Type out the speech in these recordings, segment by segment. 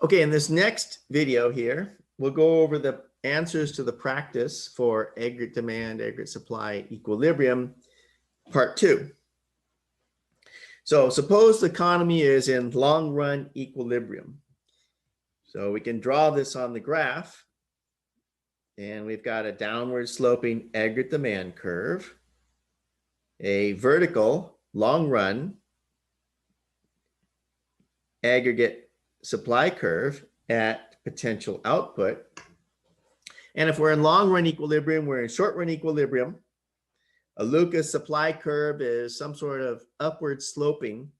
Okay, in this next video here, we'll go over the answers to the practice for aggregate demand, aggregate supply equilibrium, part 2. So suppose the economy is in long run equilibrium. So we can draw this on the graph, and we've got a downward sloping aggregate demand curve, a vertical long run aggregate supply curve at potential output. And if we're in long run equilibrium, we're in short run equilibrium. A Lucas supply curve is some sort of upward sloping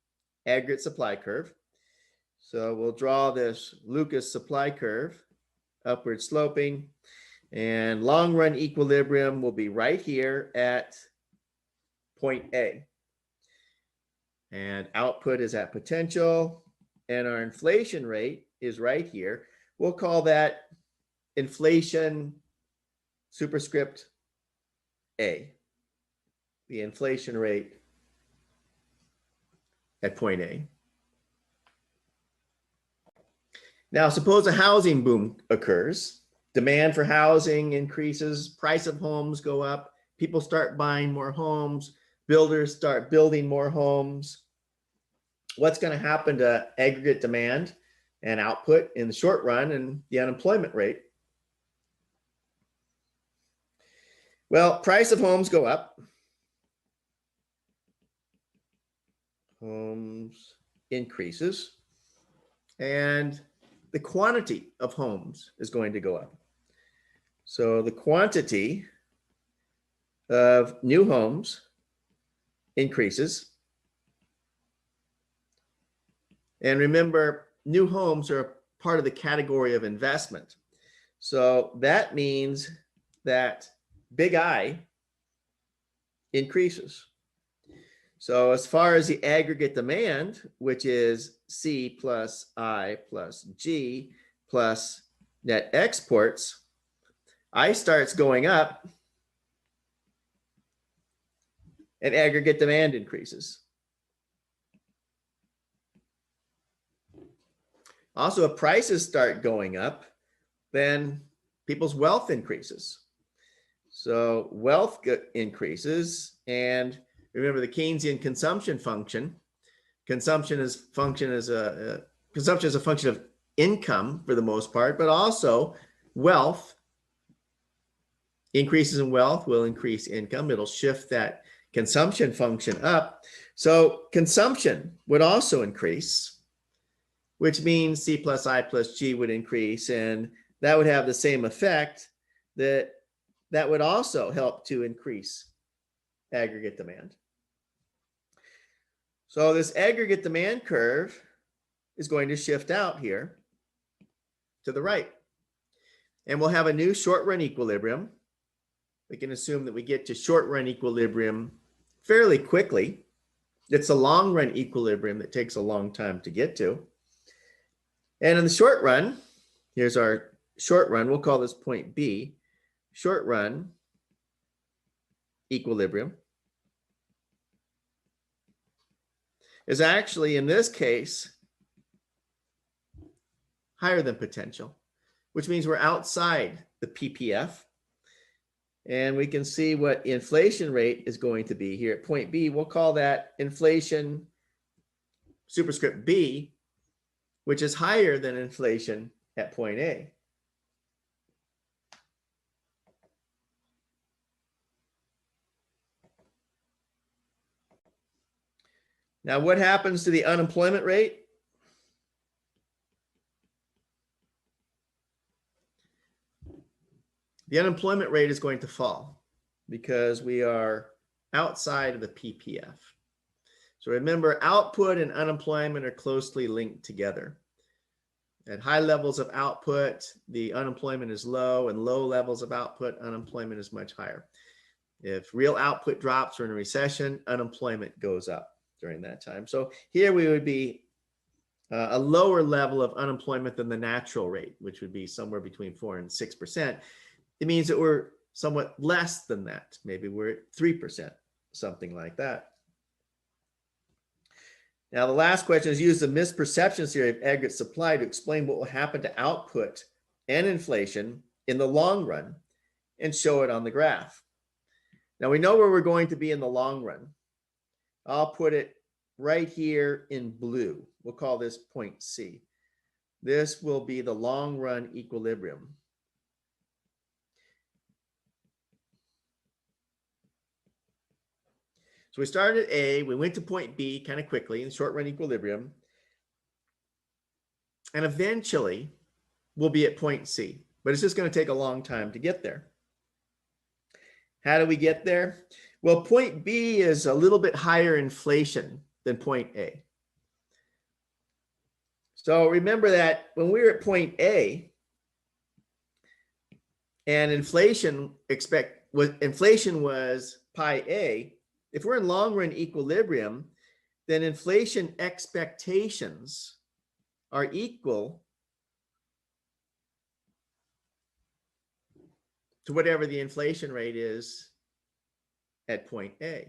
aggregate supply curve. So we'll draw this Lucas supply curve, upward sloping, and long run equilibrium will be right here at point A. And output is at potential, and our inflation rate is right here. We'll call that inflation superscript A, the inflation rate at point A. Now, suppose a housing boom occurs. Demand for housing increases, price of homes go up, people start buying more homes, builders start building more homes. What's going to happen to aggregate demand and output in the short run and the unemployment rate? Well, price of homes go up. Homes increases. And the quantity of homes is going to go up. So the quantity of new homes increases. And remember, new homes are part of the category of investment. So that means that big I increases. So as far as the aggregate demand, which is C plus I plus G plus net exports, I starts going up and aggregate demand increases. Also, if prices start going up, then people's wealth increases. So wealth increases, and remember the Keynesian consumption function. Consumption is a function of income for the most part, but also wealth. Increases in wealth will increase income. It'll shift that consumption function up. So consumption would also increase, which means C plus I plus G would increase, and that would have the same effect. That would also help to increase aggregate demand. So this aggregate demand curve is going to shift out here to the right. And we'll have a new short run equilibrium. We can assume that we get to short run equilibrium fairly quickly. It's a long run equilibrium that takes a long time to get to. And in the short run, here's our short run. We'll call this point B, short run equilibrium. Is actually, in this case, higher than potential, which means we're outside the PPF. And we can see what inflation rate is going to be here at point B. We'll call that inflation superscript B, which is higher than inflation at point A. Now, what happens to the unemployment rate? The unemployment rate is going to fall because we are outside of the PPF. So remember, output and unemployment are closely linked together. At high levels of output, the unemployment is low, and low levels of output, unemployment is much higher. If real output drops or in a recession, unemployment goes up during that time. So here we would be a lower level of unemployment than the natural rate, which would be somewhere between 4 and 6%. It means that we're somewhat less than that. Maybe we're at 3%, something like that. Now, the last question is use the misperceptions theory of aggregate supply to explain what will happen to output and inflation in the long run and show it on the graph. Now, we know where we're going to be in the long run. I'll put it right here in blue. We'll call this point C. This will be the long run equilibrium. So we started at A, we went to point B kind of quickly in short run equilibrium. And eventually we'll be at point C, but it's just going to take a long time to get there. How do we get there? Well, point B is a little bit higher inflation than point A. So remember that when we were at point A and inflation was pi A, if we're in long run equilibrium, then inflation expectations are equal to whatever the inflation rate is at point A.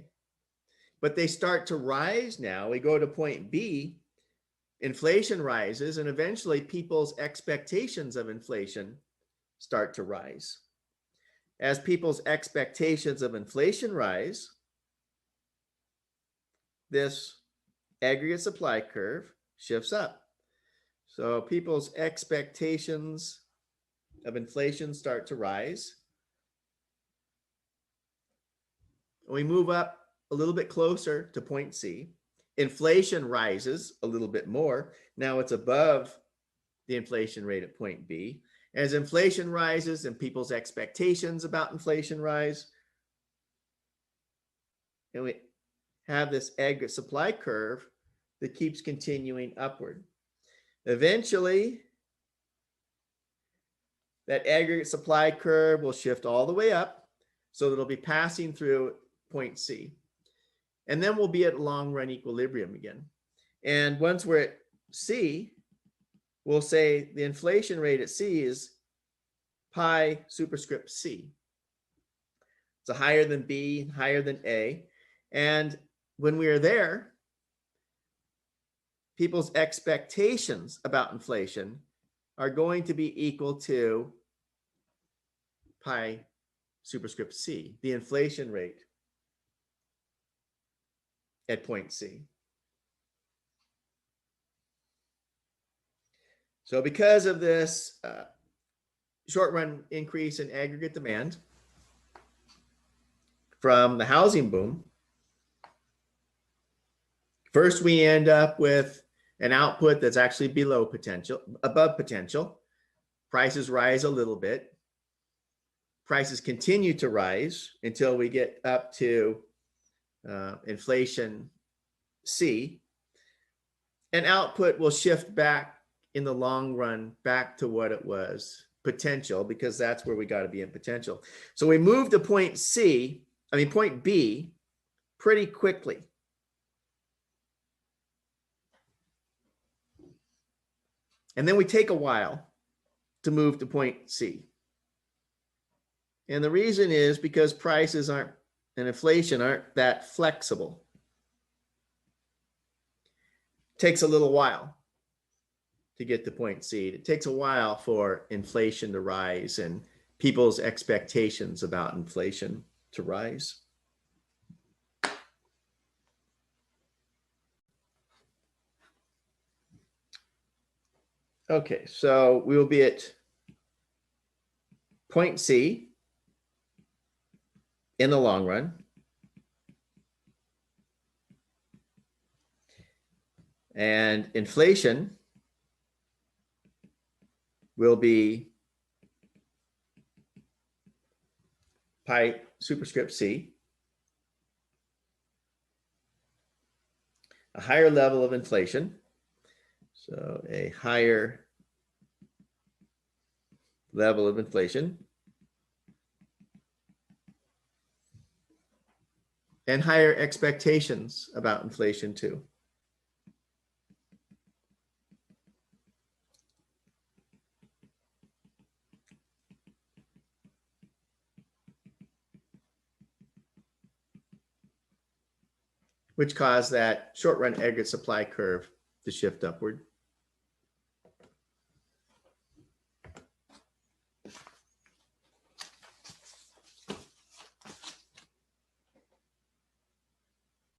But they start to rise now. We go to point B, inflation rises, and eventually people's expectations of inflation start to rise. As people's expectations of inflation rise, this aggregate supply curve shifts up. So people's expectations of inflation start to rise. We move up a little bit closer to point C. Inflation rises a little bit more. Now it's above the inflation rate at point B. As inflation rises and people's expectations about inflation rise, and we have this aggregate supply curve that keeps continuing upward. Eventually, that aggregate supply curve will shift all the way up, so it'll be passing through point C. And then we'll be at long run equilibrium again. And once we're at C, we'll say the inflation rate at C is pi superscript C. It's higher than B, higher than A. And when we are there, people's expectations about inflation are going to be equal to pi superscript C, the inflation rate at point C. So because of this short run increase in aggregate demand from the housing boom, first we end up with an output that's actually below potential, above potential. Prices rise a little bit. Prices continue to rise until we get up to inflation C. And output will shift back in the long run back to what it was, potential, because that's where we got to be in potential. So we move to point B pretty quickly. And then we take a while to move to point C. And the reason is because prices and inflation aren't that flexible. It takes a little while to get to point C. It takes a while for inflation to rise and people's expectations about inflation to rise. Okay, so we will be at point C in the long run. And inflation will be pi superscript C, a higher level of inflation. So a higher level of inflation and higher expectations about inflation too. which caused that short run aggregate supply curve to shift upward.